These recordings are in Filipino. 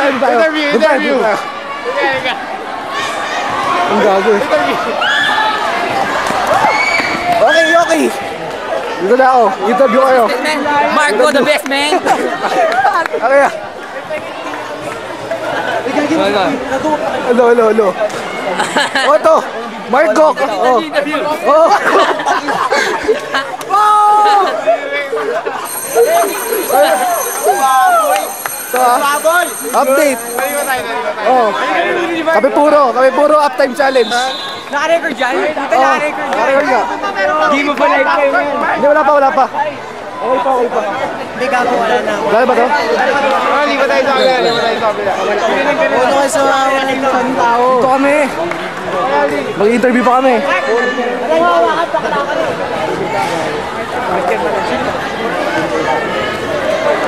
Interview. Ang gago eh. Okay. Dito na ako. Interview kayo. Marco, the best man. Okay ah. Hello. Oh, to. Marco. Oh. Update. Oh. Kami puro uptime challenge. Naka-record dyan? Naka-record nga. Hindi mo pa live kayo yan. Hindi, wala pa. Okay pa. Hindi ka po, wala na. Wala ba to? Hindi ba tayo sa kabila? Puno ka sa walang tao. Ito kami. Mag-interview pa kami.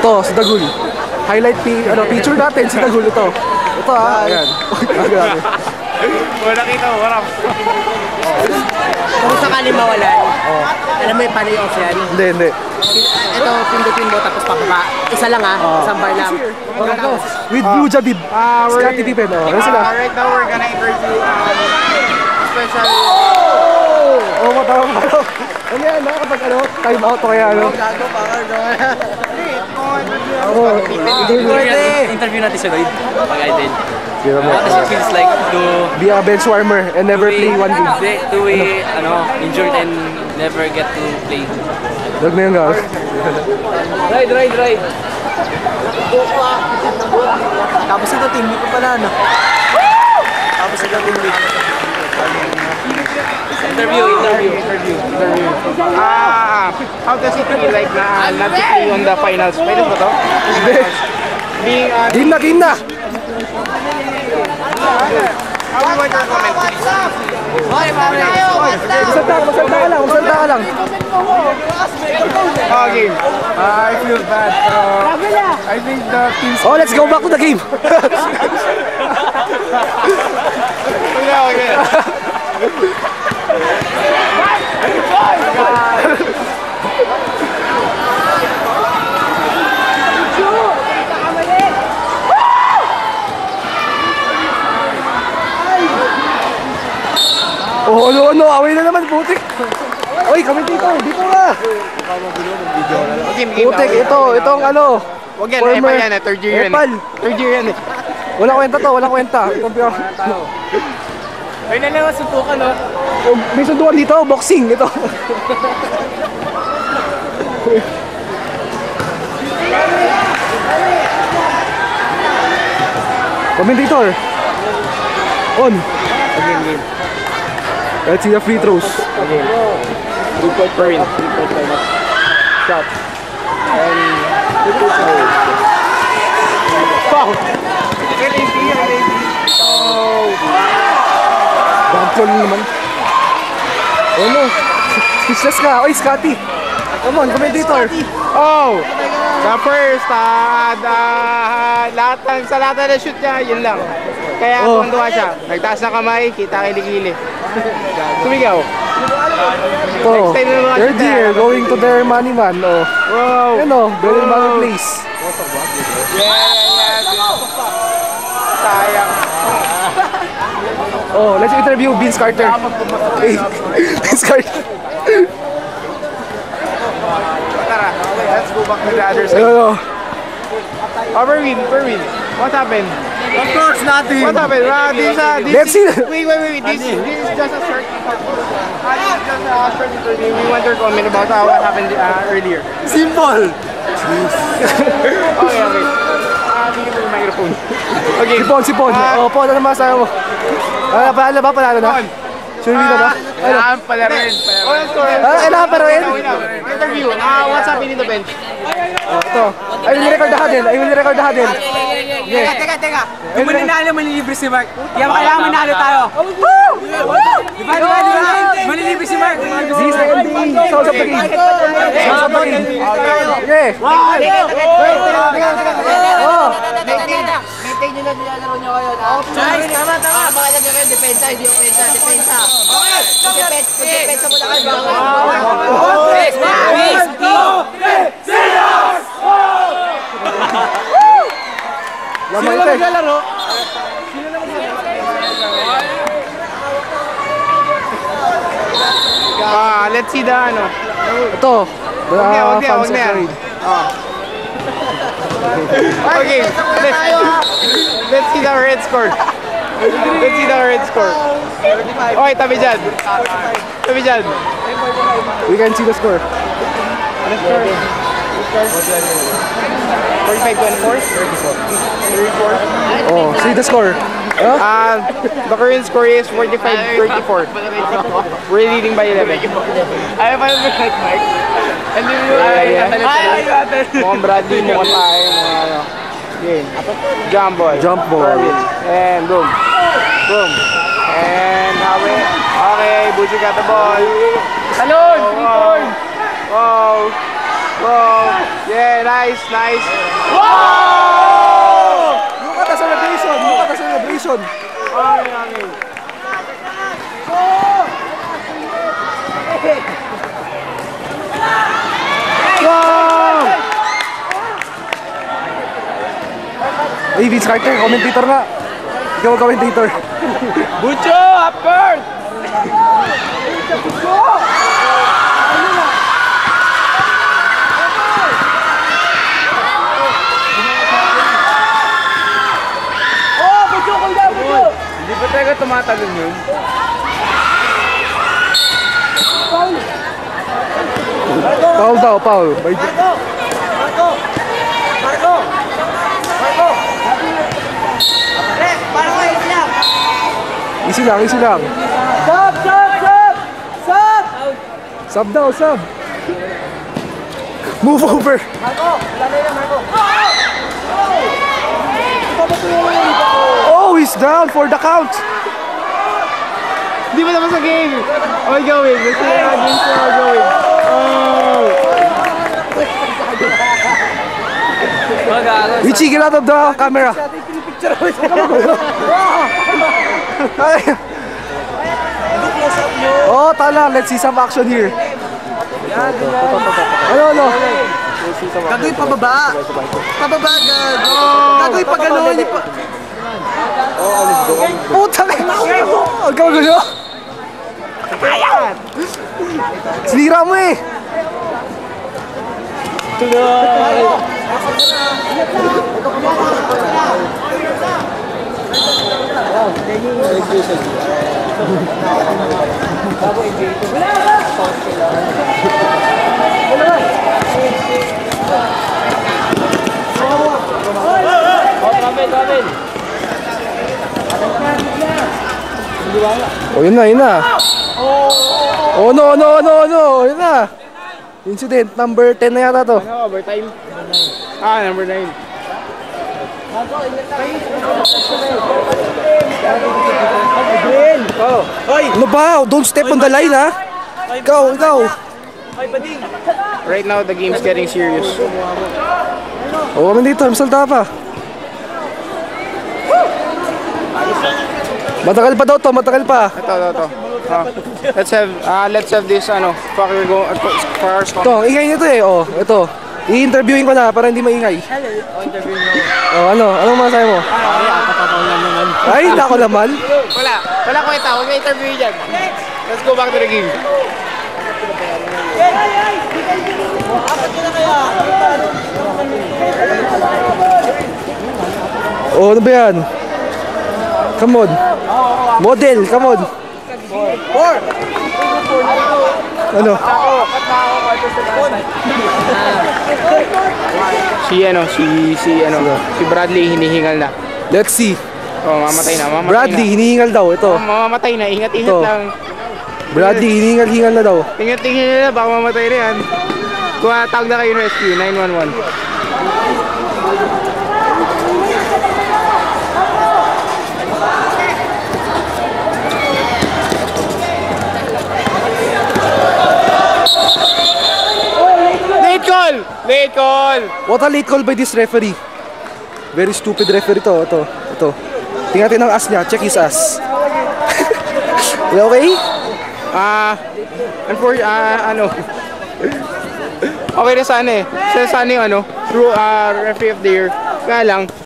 Ito, si Dagul. Highlight picture natin si Dagul ito. Ito ha, ayan. Nakita mo, warap. Kung sakali mawalan, alam mo yung paray-off yan? Hindi. Ito, pindutin mo tapos papapa. Isa lang isang bar lang. With Blue Jabib. Scotty Pippen. Ano sila? Right now, we're gonna interview special... Oh, matawag pa. Ano yan, nakakapag time out o kaya ano? Gago, bakar Interview natin si Lloyd. Pag-idol. Gira mo. What does it feels like to Be a bench warmer and never play one game. to be injured and never get to play? Lag na yung gawin. Ride. Tapos ito, team lead pa pala, no? Tapos ito, team lead. Interview. How does it feel like na not to play on the finals? Pwede ba to? Game na! How do you want your comments? Magsalta ka lang. Okay. I feel bad. I think the team... Oh, let's go back to the game. Okay. Oh, ano, away na naman, putik. Oy, kami dito nga. Putik, itong ano. Wag yan, Epal yan, third year yan. Third year yan. Walang kwenta. Ay na naman suntukan, no? Oh, may sundukan dito, boxing, ito. Commentator. On. Game. Let's see the free throws. Okay. 3 point per win. 3 point per win. Shot. Foul. Bangkol naman. Oh no. Speechless ka. Oy, Scotty. Come on, commentator. Oh! The first, sa lahat na shoot niya, yun lang. Kaya tuwan-tuwa siya. Nagtaas na kamay, kita kilikili. Tumigaw. Oh, third year, going to their money man. Oh. Wow! Yan oh, very money place. Yeah. Sayang. Oh, let's interview Vince Carter. Hey, Vince Carter. Tara, let's go back to the other side. Ano? Perwin, what happened? Of course, nothing. What happened? Let's see. Wait. This is just a short interview. We want your comment about what happened earlier. Simple. Okay. Tingin mo yung microphone. Okay. Sipon. Pon, ano masasabi mo? Panalo na? Sure na ba? Kailangan pala rin. Kailangan pa rin? Interview. What's happening in the bench? Ito. I will record the huddle. Teka. Kung mananalo, manilibre si Mark. Kaya kailangan manalo tayo. Diba? Manilibre si Mark. This is the sounds of the game. Okay. Maintain nyo na nilalaro nyo ngayon. Guys, tama. Makalagay kayo, depensa, hindi opensa. Okay! Depensa mo na kayo. Peace! Lamay ito eh. naglalaro? Let's see the ano. Ito. Wag na Fans of yan. parade. Okay, let's see the red score. Let's see the red score. Okay, tabi dyan. Tabi dyan. We can see the score. 45-24? Oh, see the score. The current score is 45-34. We're leading by 11. Ayaw pa yung Mike. And then Mukhang Bradley, mukhang tayo, mukhang ano. Game. Jump ball. Jump ball. And boom. Boom. And Hawi. Okay, Bucci got the ball. Talon! 3 points! Wow. Wow. Yeah, nice, nice. Look at the celebration. Look at the celebration. Hey, Vince Carter, commentator nga. Ikaw ang commentator. Bucho! Upward! Oh! Bucho! Kuya! Bucho! Hindi ba talaga tumatalon yun? Foul daw, foul. Easy lang, easy lang. Sub! Sub! Sub! Sub! Sub daw, sub. Move over. Oh, he's down for the count. Hindi ba naman sa game? Okay, going. Let's see how games are going. Oh! Richie, get out of the camera. Oh, tala. Let's see some action here. Ano? Gagawin pababa! Pababa, gag! Gagawin pa gano'n! Puta ka na! Ang gagawin mo! Sinira mo eh! Oh, yun na. Oh, no. Yun na. Incident number 10 na yata to. Ano, overtime? Number 9. Ano ba? Don't step on the line, ha? Ikaw. Right now, the game's getting serious. Oh, kami dito. Salta pa. Matagal pa daw to, matagal pa. Ito. Let's have this, fucker go, first. Ito, ingay nito eh. Oh, ito. I-interviewin ko na para hindi maingay. Oh, anong masasabi mo? Ay, hindi ako laman. Wala ko ito. Huwag na interview dyan. Let's go back to the game. Oh, ano ba yan? Come on. Model, come on. Ano? Si Bradley hinihingal na. Let's see. Oh, mamatay na. Bradley, hinihingal daw. Ito. Mamamatay na. Ingat Ito. lang. Bradley, hinihingal na daw. Tingin na, baka mamatay na yan. Tawag na kayo rescue, 911. Late call! What a late call by this referee. Very stupid referee to. Ito. Tingnan natin ang ass niya. Check his ass. Okay? Okay na sana eh. Sana yung referee of the year. Kaya lang,